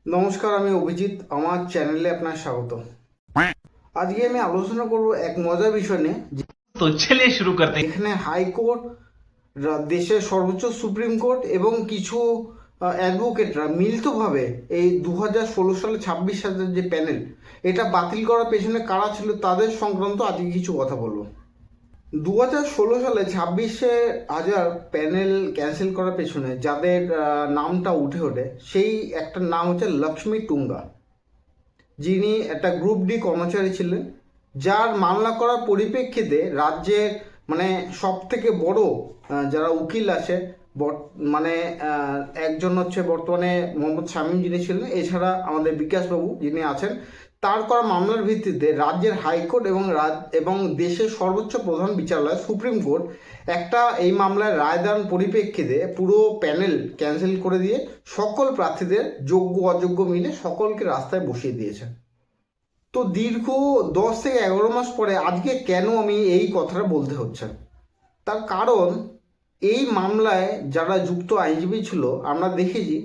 নমস্কার, আমি অভিজিৎ। আমার চ্যানেলে আপনার স্বাগত। আজকে আমি আলোচনা করব এক মজার বিষয় নিয়ে। तो चलिए शुरू करते हैं। এখানে হাইকোর্ট, দেশের সর্বোচ্চ সুপ্রিম কোর্ট এবং কিছু অ্যাডভোকেটরা মিলিতভাবে এই 2016 সালে 26 সালের যে প্যানেল, এটা বাতিল করার পেছনে কারা ছিল তাদের সংক্রান্ত আজকে কিছু কথা বলবো। 2016 সালে 26,000 প্যানেল ক্যান্সেল করার পেছনে যাদের নামটা উঠে ওঠে, সেই একটা নাম হচ্ছে লক্ষ্মী টুঙ্গা, যিনি একটা গ্রুপ ডি কর্মচারী ছিলেন, যার মামলা করার পরিপ্রেক্ষিতে রাজ্যের মানে সব থেকে বড় যারা উকিল আছে, মানে একজন হচ্ছে বর্তমানে মোহাম্মদ শামীম যিনি ছিলেন, এছাড়া আমাদের বিকাশবাবু যিনি আছেন, তার করা মামলার ভিত্তিতে রাজ্যের হাইকোর্ট এবং দেশের সর্বোচ্চ প্রধান বিচারালয় সুপ্রিম কোর্ট একটা এই মামলায় রায়দান পরিপ্রেক্ষিতে পুরো প্যানেল ক্যান্সেল করে দিয়ে সকল প্রার্থীদের যোগ্য অযোগ্য মিলে সকলকে রাস্তায় বসিয়ে দিয়েছে। তো দীর্ঘ 10 থেকে 11 মাস পরে আজকে কেন আমি এই কথাটা বলতে হচ্ছে, তার কারণ এই মামলায় যারা যুক্ত আইনজীবী ছিল, আমরা দেখেছি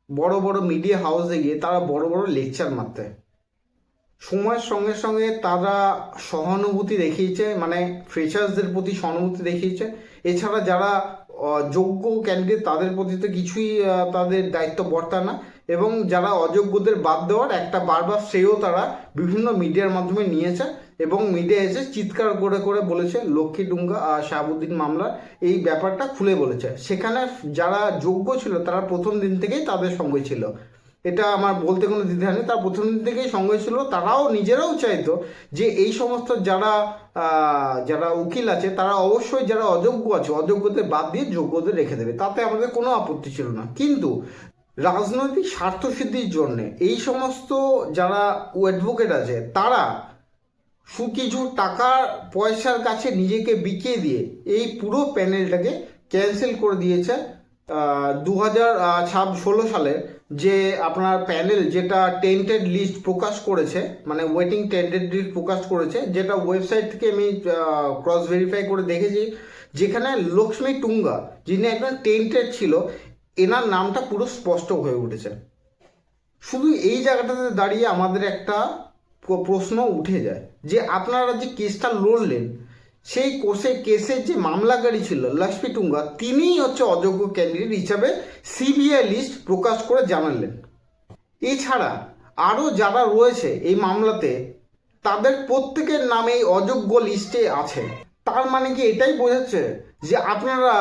বড় বড় মিডিয়া হাউসে গিয়ে তারা বড় বড় লেকচার মারতে, সময়ের সঙ্গে সঙ্গে তারা সহানুভূতি দেখিয়েছে, মানে ফ্রেশার্সদের প্রতি সহানুভূতি দেখিয়েছে। এছাড়া যারা যোগ্য ক্যান্ডিডেট তাদের প্রতি তো কিছুই তাদের দায়িত্ব বর্তায় না, এবং যারা অযোগ্যদের বাদ দেওয়ার একটা বারবার শ্রেয় তারা বিভিন্ন মিডিয়ার মাধ্যমে নিয়েছে, এবং মিডিয়া এসে চিৎকার করে করে বলেছে লক্ষ্মী টুঙ্গা আর শাহাবুদ্দিন মামলার এই ব্যাপারটা খুলে বলেছে। সেখানে যারা যোগ্য ছিল তারা প্রথম দিন থেকেই তাদের সঙ্গে ছিল, এটা আমার বলতে কোনো দ্বিধা নেই। তার প্রথম দিন থেকেই সঙ্গে ছিল, তারাও নিজেরাও চাইতো যে এই সমস্ত যারা যারা উকিল আছে তারা অবশ্যই যারা অযোগ্য আছে অযোগ্যদের বাদ দিয়ে যোগ্যদের রেখে দেবে, তাতে আমাদের কোনো আপত্তি ছিল না। কিন্তু রাজনৈতিক স্বার্থসিদ্ধির জন্য এই সমস্ত যারা অ্যাডভোকেট আছে তারা কিছু টাকা পয়সার কাছে নিজেকে বিকিয়ে দিয়ে এই পুরো প্যানেলটাকে ক্যান্সেল করে দিয়েছে। 2016 সালের যে আপনার প্যানেল যেটা টেন্টেড লিস্ট প্রকাশ করেছে, মানে ওয়েটিং টেন্টেড লিস্ট প্রকাশ করেছে, যেটা ওয়েবসাইট থেকে আমি ক্রস ভেরিফাই করে দেখেছি, যেখানে লক্ষ্মী টুঙ্গা যিনি একজন টেন্টেড ছিল, এনার নামটা পুরো স্পষ্ট হয়ে উঠেছে। শুধু এই জায়গাটাতে দাঁড়িয়ে আমাদের একটা প্রশ্ন উঠে যায় যে আপনারা যে কেসটা লড়লেন, সেই কেসের যে মামলাকারী ছিল লক্ষ্মী টুঙ্গা, তিনিই হচ্ছে অযোগ্য ক্যান্ডিডেট হিসাবে সিবিআই লিস্ট প্রকাশ করে জানালেন। এছাড়া আরও যারা রয়েছে এই মামলাতে তাদের প্রত্যেকের নামেই অযোগ্য লিস্টে আছে। তার মানে কি এটাই বোঝাচ্ছে যে আপনারা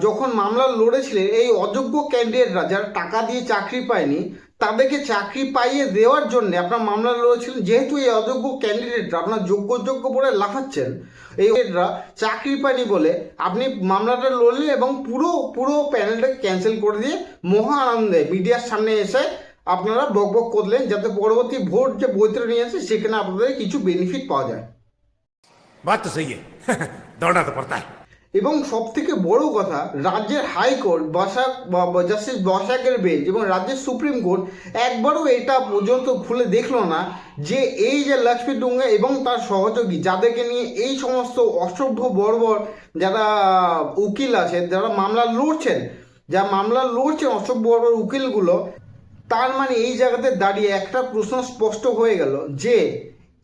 যখন মামলা লড়েছিলেন, এই অযোগ্য ক্যান্ডিডেটরা যারা টাকা দিয়ে চাকরি পায়নি তাদেরকে চাকরি পাইয়ে দেওয়ার জন্য আপনার মামলা লড়েছিলেন। যেহেতু এই অযোগ্য ক্যান্ডিডেটরা আপনার যোগ্য বলে লাফাচ্ছেন, এই চাকরি পায়নি বলে আপনি মামলাটা লড়লেন এবং পুরো পুরো প্যানেলটাকে ক্যান্সেল করে দিয়ে মহা আনন্দে মিডিয়ার সামনে এসে আপনারা বকবক করলেন, যাতে পরবর্তী ভোট যে বৈতরণী আছে সেখানে আপনাদের কিছু বেনিফিট পাওয়া যায়। बात तो सही है दौड़ना तो पड़ता है। এবং সব থেকে বড় কথা, রাজ্যের হাইকোর্ট জাস্টিস বসাকের বেঞ্চ এবং রাজ্যের সুপ্রিম কোর্ট একবারও এটা পর্যন্ত খুলে দেখলো না যে এই যে লক্ষ্মী টুঙ্গা এবং তার সহযোগী যাদেরকে নিয়ে এই সমস্ত অসভ্য বর্বর যারা উকিল আছে, যারা মামলা লড়ছেন, অসভ্য বর্বর উকিলগুলো, তার মানে এই জায়গাতে দাঁড়িয়ে একটা প্রশ্ন স্পষ্ট হয়ে গেল যে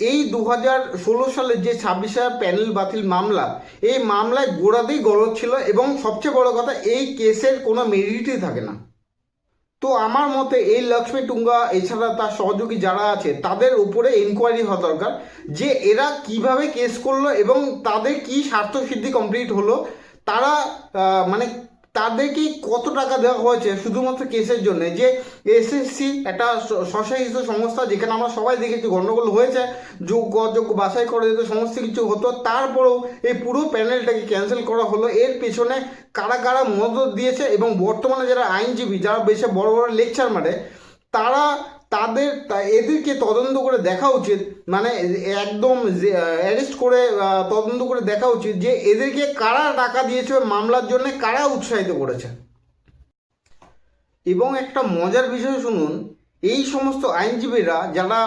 এই 2016 সালে যে 26,000 প্যানেল বাতিল মামলা, এই মামলায় গোড়াতেই গলদ ছিল, এবং সবচেয়ে বড় কথা এই কেসের কোনো মেরিটই থাকে না। তো আমার মতে এই লক্ষ্মী টুঙ্গা এছাড়া তার সহযোগী যারা আছে তাদের উপরে ইনকোয়ারি হওয়া দরকার, যে এরা কিভাবে কেস করলো এবং তাদের কি স্বার্থসিদ্ধি কমপ্লিট হলো, তারা মানে তাদেরকে কত টাকা দেওয়া হয়েছে শুধুমাত্র কেসের জন্য। যে এসএসসি একটা স্বশাসিত সংস্থা, যেখানে আমরা সবাই দেখেছি গণ্ডগোল হয়েছে, যোগ্য অযোগ্য বাছাই করে যেত, সমস্ত কিছু হতো, তারপরেও এই পুরো প্যানেলটাকে ক্যান্সেল করা হলো। এর পেছনে কারা কারা মদত দিয়েছে, এবং বর্তমানে যারা আইনজীবী যারা বেশি বড় বড় লেকচার মারে, তারা এদেরকে তদন্ত করে দেখা উচিত, মানে একদম অ্যারেস্ট করে তদন্ত করে দেখা উচিত যে এদেরকে কারা টাকা দিয়েছে মামলার জন্য, কারা উৎসাহিত করেছে। এবং একটা মজার বিষয় শুনুন, এই সমস্ত আইনজীবীরা যারা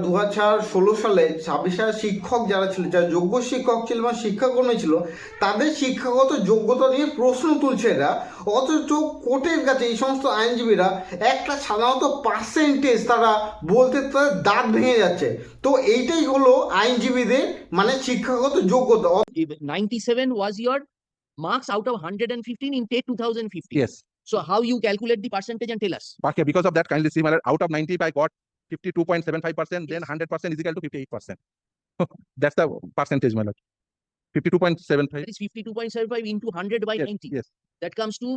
2016 সালে 26 সালে শিক্ষক যারা ছিল, যারা যোগ্য শিক্ষক ছিল বা শিক্ষাকর্মী ছিল, তাদের শিক্ষাগত যোগ্যতা নিয়ে প্রশ্ন তুলছে এরা। অথচ কোর্টের কাছে এই সমস্ত আইনজীবীরা একটা সাধারণত পার্সেন্টেজ তারা বলতে তাদের দাঁত ভেঙে যাচ্ছে। তো এইটাই হলো আইনজীবীদের মানে শিক্ষাগত যোগ্যতা। 97 was your marks out of 115 in TET 2015. Yes. So how you calculate the percentage and tell us? Okay, because of that, kindly see, my lord, out of 90, I got 52.75%, then 100% is equal to 58%. That's the percentage, my lord. 52.75. That is 52.75 into 100 by Yes, 90. yes. That comes to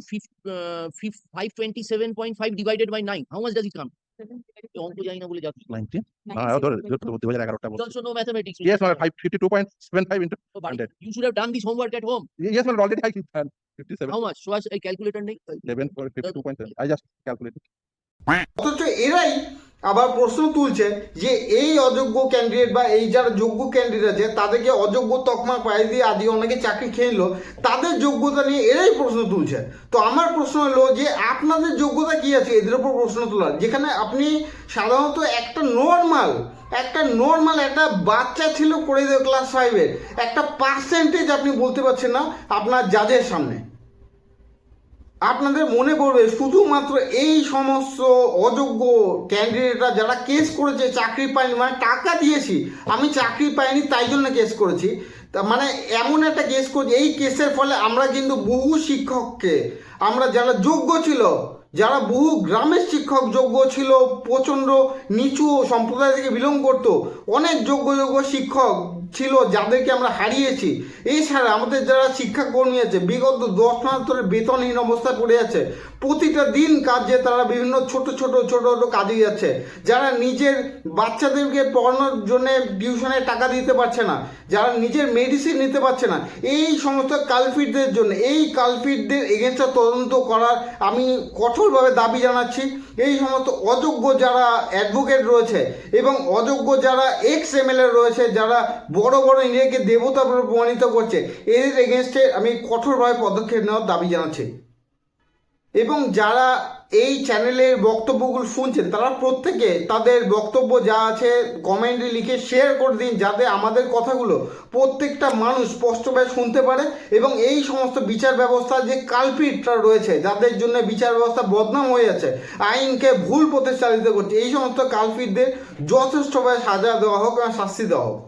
527.5 divided by 9. How much does it come? অঙ্ক জানি না বলে যাচ্ছি। 90. 2011 টা You also know mathematics. Yes, my lord, 52.75 into So, but 100. you should have done this homework at home. Yes, my lord, already I done 57. How much? Show us a calculator. 11 for 52.7. I just calculated. অথচ এরাই আবার প্রশ্ন তুলছে যে এই অযোগ্য candidate বা এই যারা যোগ্য ক্যান্ডিডেট আছে তাদেরকে অযোগ্য তকমা পাই দিয়ে আজকে অনেকে চাকরি খেয়ে নিল, তাদের যোগ্যতা নিয়ে এরাই প্রশ্ন তুলছে। তো আমার প্রশ্ন হলো যে আপনাদের যোগ্যতা কি আছে এদের উপর প্রশ্ন তোলার, যেখানে আপনি সাধারণত একটা নর্মাল একটা বাচ্চা ছিল পড়ে দেয় ক্লাস 5-এর, একটা পার্সেন্টেজ আপনি বলতে পারছেন না আপনার জাজের সামনে। আপনাদের মনে পড়বে শুধুমাত্র এই সমস্ত অযোগ্য ক্যান্ডিডেটরা যারা কেস করেছে চাকরি পায়নি, মানে টাকা দিয়েছি আমি চাকরি পাইনি তাই জন্য কেস করেছি, তা মানে এমন একটা কেস করেছি, এই কেসের ফলে আমরা কিন্তু বহু শিক্ষককে আমরা যারা যোগ্য ছিল, যারা বহু গ্রামের শিক্ষক যোগ্য ছিল, প্রচণ্ড নিচু সম্প্রদায় থেকে বিলং করতো, অনেক যোগ্য শিক্ষক ছিল যাদেরকে আমরা হারিয়েছি। এছাড়া আমাদের যারা শিক্ষাকর্মী আছে বিগত 10 মাস ধরে বেতনহীন অবস্থায় পড়ে আছে, প্রতিটা দিন কাজে তারা বিভিন্ন ছোট ছোট কাজে যাচ্ছে, যারা নিজের বাচ্চাদেরকে পড়ানোর জন্য টিউশনে টাকা দিতে পারছে না, যারা নিজের মেডিসিন নিতে পারছে না, এই সমস্ত কালফিটদের জন্য এই কালফিটদের এগেনস্টে তদন্ত করার আমি কঠোরভাবে দাবি জানাচ্ছি। এই সমস্ত অযোগ্য যারা অ্যাডভোকেট রয়েছে এবং অযোগ্য যারা এক্স এমএলএ রয়েছে, যারা বড় বড় নিজেকে দেবতা বলে প্রমাণিত করছে, এদের এগেনস্টে আমি কঠোরভাবে পদক্ষেপ নেওয়ার দাবি জানাচ্ছি। এবং যারা এই চ্যানেলের বক্তব্যগুলো শুনছেন তারা প্রত্যেকে তাদের বক্তব্য যা আছে কমেন্টে লিখে শেয়ার করে দিন, যাতে আমাদের কথাগুলো প্রত্যেকটা মানুষ স্পষ্টভাবে শুনতে পারে এবং এই সমস্ত বিচার ব্যবস্থা যে কালপিটরা রয়েছে, যাদের জন্য বিচার ব্যবস্থা বদনাম হয়ে যাচ্ছে, আইনকে ভুল পথে চালিত করছে, এই সমস্ত কালপিটদের যথেষ্টভাবে সাজা দেওয়া হোক এবং শাস্তি দেওয়া হোক।